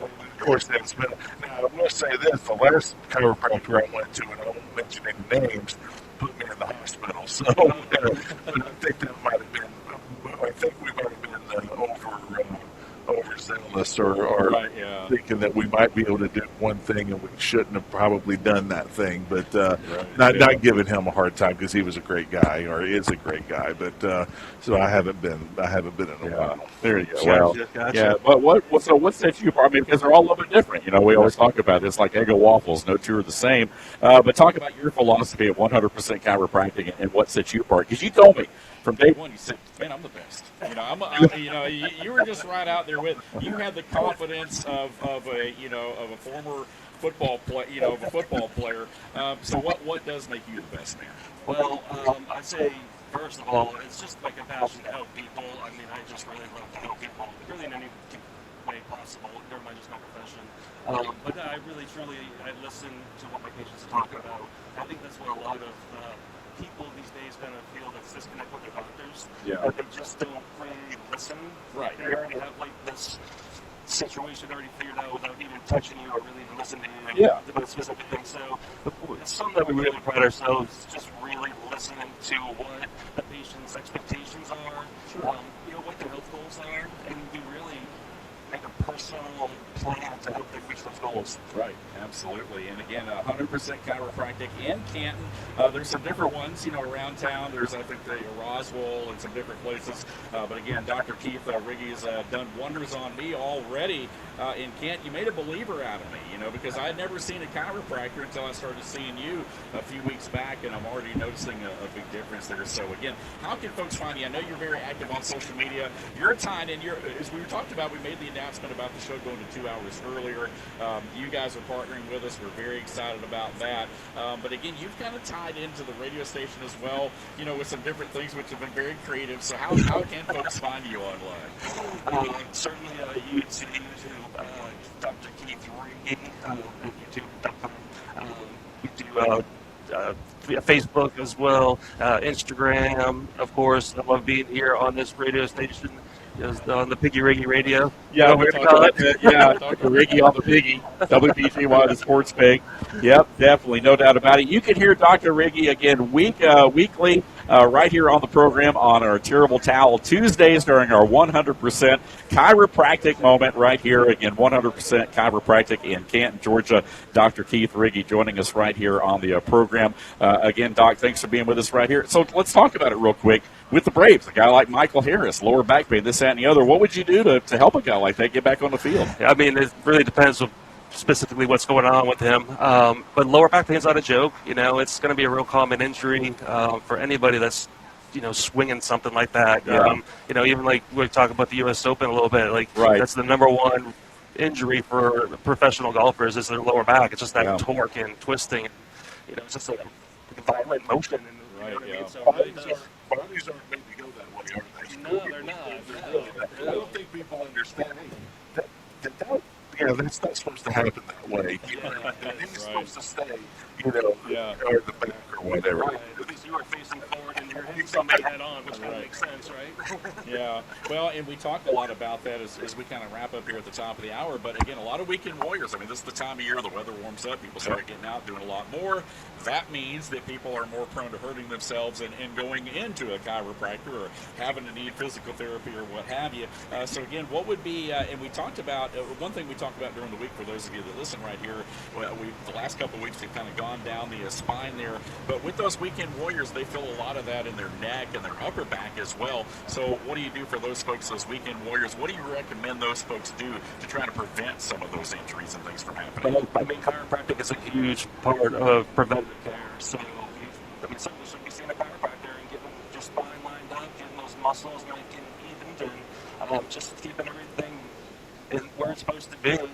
of course that's been. Now I will say this: the last chiropractor I went to, and I won't mention any names, put me in the hospital. So, but I think that might have been. I think we might have been overzealous or thinking that we might be able to do one thing and we shouldn't have probably done that thing, but not giving him a hard time because he was a great guy or is a great guy. But so I haven't been in a while. There you go. Well, but what sets you apart? I mean, because they're all a little bit different. We always talk about this like Eggo waffles. No two are the same. But talk about your philosophy of 100% chiropractic and what sets you apart. Because you told me from day one, you said, "Man, I'm the best." You were just right out there with. You had the confidence of a former football player. So what does make you the best man? Well, I'd say first of all, it's just my compassion to help people. I mean, I just really love to help people, really in any way possible. Never mind just my profession. But I really, truly, I listen to what my patients are talking about. I think that's what a lot of people these days kind of feel that's disconnect with their doctors. That they just don't really listen. Right. They already have like this situation already figured out without even touching you or really even listening to you about specific things. So it's something that we really pride ourselves just really listening to what the patient's expectations are, what their health goals are, and we really make a personal plan to help them reach those goals. Right, absolutely. And again, 100% chiropractic in Canton. There's some different ones, around town. There's, I think, the Roswell and some different places. But again, Dr. Keith Riggy's done wonders on me already in Canton. You made a believer out of me, because I had never seen a chiropractor until I started seeing you a few weeks back, and I'm already noticing a big difference there. So again, how can folks find you? I know you're very active on social media. You're tied in. As we were talked about, we made the announcement about the show going to 2 hours earlier. You guys are partnering with us. We're very excited about that. But again, you've kind of tied into the radio station as well, with some different things which have been very creative. So how can folks find you online? Certainly YouTube, Dr. Keith Riggy, YouTube.com. We do Facebook as well, Instagram, of course. I love being here on this radio station. On the Piggy Riggy Radio. Yeah, we're talking about that. Yeah, Dr. Riggy on the Piggy, WPGY, the Sports Pig. Yep, definitely, no doubt about it. You can hear Dr. Riggy again weekly right here on the program on our Terrible Towel Tuesdays during our 100% chiropractic moment right here. Again, 100% chiropractic in Canton, Georgia. Dr. Keith Riggy joining us right here on the program. Again, Doc, thanks for being with us right here. So let's talk about it real quick. With the Braves, a guy like Michael Harris, lower back pain, this, that, and the other, what would you do to help a guy like that get back on the field? I mean, it really depends on specifically what's going on with him. But lower back pain is not a joke. It's going to be a real common injury for anybody that's, swinging something like that. Yeah. Even like we talk about the U.S. Open a little bit. Right. That's the number one injury for professional golfers is their lower back. It's just that torque and twisting. It's just a violent motion. And, right, I mean? So bodies aren't made to go that way, are they? No, they're not. I don't think people understand that's not supposed to happen that way. He's supposed to stay, or the back or whatever. Right. Because you are facing forward and you're hitting somebody head on, which kind of makes sense, right? Yeah. Well, and we talked a lot about that as we kind of wrap up here at the top of the hour. But again, a lot of weekend warriors. I mean, this is the time of year the weather warms up. People start getting out, doing a lot more. That means that people are more prone to hurting themselves and going into a chiropractor or having to need physical therapy or what have you. So again, what would be, and we talked about, one thing we talked about during the week for those of you that listen right here, the last couple of weeks we've kind of gone down the spine there. But with those weekend warriors, they feel a lot of that in their neck and their upper back as well. So what do you do for those folks, those weekend warriors? What do you recommend those folks do to try to prevent some of those injuries and things from happening? Well, I mean, chiropractic is a huge part of preventive care. So, certainly should be seeing a chiropractor and getting your spine lined up, getting those muscles nice and evened, and just keeping everything where it's supposed to be and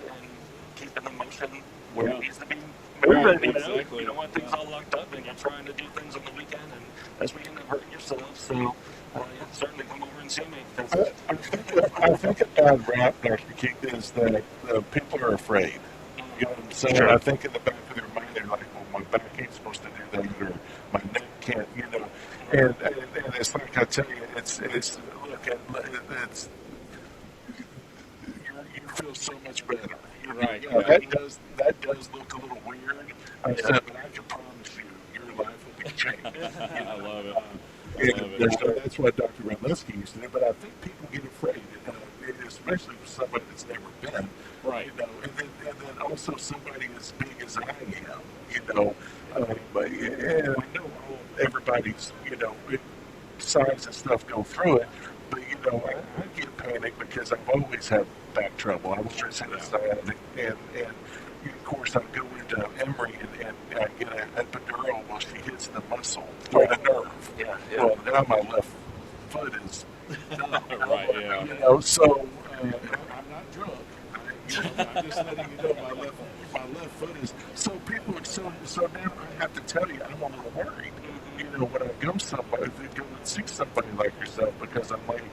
keeping the motion where it needs to be moving. Right, exactly. You don't want things all locked up and you're trying to do things on the weekend, and that's where you end up hurting yourself. So, certainly come over and see me. I think a bad rap, Dr. Keith, is that people are afraid. So Sure. I think in the back of their mind, they're like, well, my back ain't supposed to do that, or my neck can't, And it's like I tell you, it's you feel so much better. Right. That does look a little weird, but I can promise you, your life will be changed. I love it. That's what Dr. Radleski used to do, but I think people get afraid, especially with somebody that's never been. Right. And then also somebody as big as I am, but and I know everybody's, size and stuff go through it, but, I get panicked because I've always had back trouble. I was just in a sciatic, and of course I go into Emory and I get an epidural while she hits the muscle or the nerve. Yeah. Well, now my left foot is Right, yeah. So I'm not drunk. I'm just letting you know my left foot is. So people are so now I have to tell you, I'm a little worried. When I go and see somebody like yourself, because I'm like,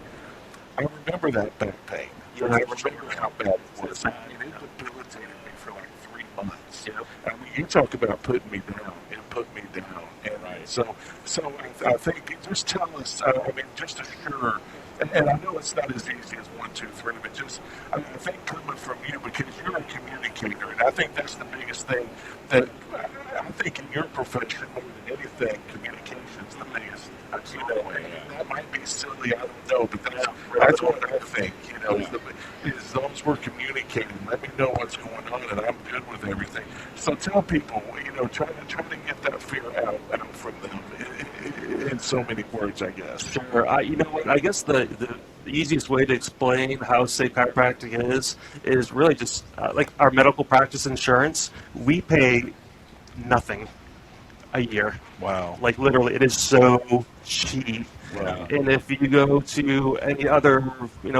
I remember that back pain. I remember how bad it was. It debilitated me for like 3 months. I mean, you talk about putting me down. It put me down. And right. So I think just tell us. Just assure. And I know it's not as easy as 1, 2, 3, but I think coming from you, because you're a communicator, and I think that's the biggest thing that I think in your profession more than anything, communication is the biggest. And that might be silly, I don't know, but That's what I think. As long as we're communicating, let me know what's going on, and I'm good with everything. So tell people, try to get that fear out from them in so many words, I guess. Sure. You know what? I guess the easiest way to explain how safe chiropractic is really just like our medical practice insurance. We pay nothing a year. Wow. Like literally, it is so cheap. Wow. And if you go to any other,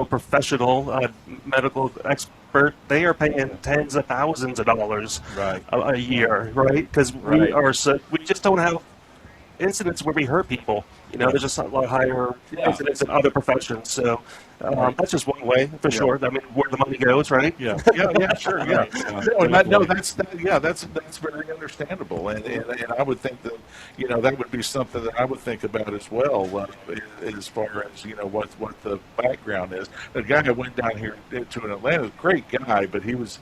professional medical expert, they are paying tens of thousands of dollars a year, right? Because we just don't have incidents where we hurt people. There's just a lot higher incidents in other professions. So that's just one way, for sure. I mean, where the money goes, right? Yeah, sure, yeah. That's very understandable, and I would think that that would be something that I would think about as well, as far as what the background is. The guy I went down here to in Atlanta, great guy, but he was.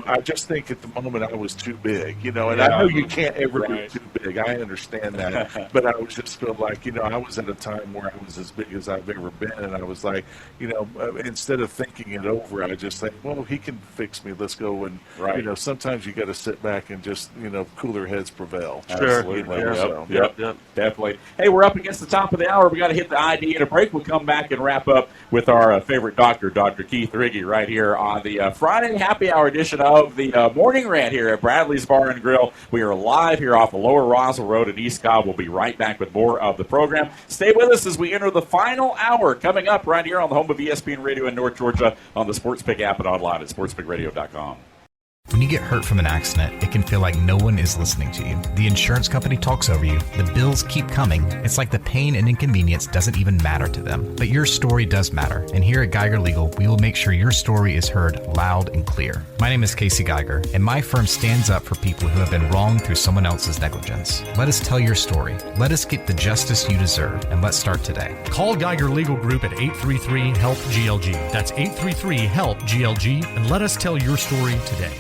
I just think at the moment I was too big, and I know you can't ever be too big. I understand that. But I was just feel like, I was at a time where I was as big as I've ever been. And I was like, instead of thinking it over, I just think, well, he can fix me. Let's go. And, sometimes you got to sit back and just, cooler heads prevail. Sure. Absolutely. Yep. Definitely. Hey, we're up against the top of the hour. We got to hit the ID and a break. We'll come back and wrap up with our favorite doctor, Dr. Keith Riggy, right here on the Friday happy hour edition of the Morning Rant here at Bradley's Bar and Grill. We are live here off the Lower Roswell Road in East Cobb. We'll be right back with more of the program. Stay with us as we enter the final hour coming up right here on the home of ESPN Radio in North Georgia on the Sports Pick app and online at sportspigradio.com. When you get hurt from an accident, it can feel like no one is listening to you. The insurance company talks over you. The bills keep coming. It's like the pain and inconvenience doesn't even matter to them. But your story does matter. And here at Geiger Legal, we will make sure your story is heard loud and clear. My name is Casey Geiger, and my firm stands up for people who have been wronged through someone else's negligence. Let us tell your story. Let us get the justice you deserve. And let's start today. Call Geiger Legal Group at 833-HELP-GLG. That's 833-HELP-GLG, and let us tell your story today.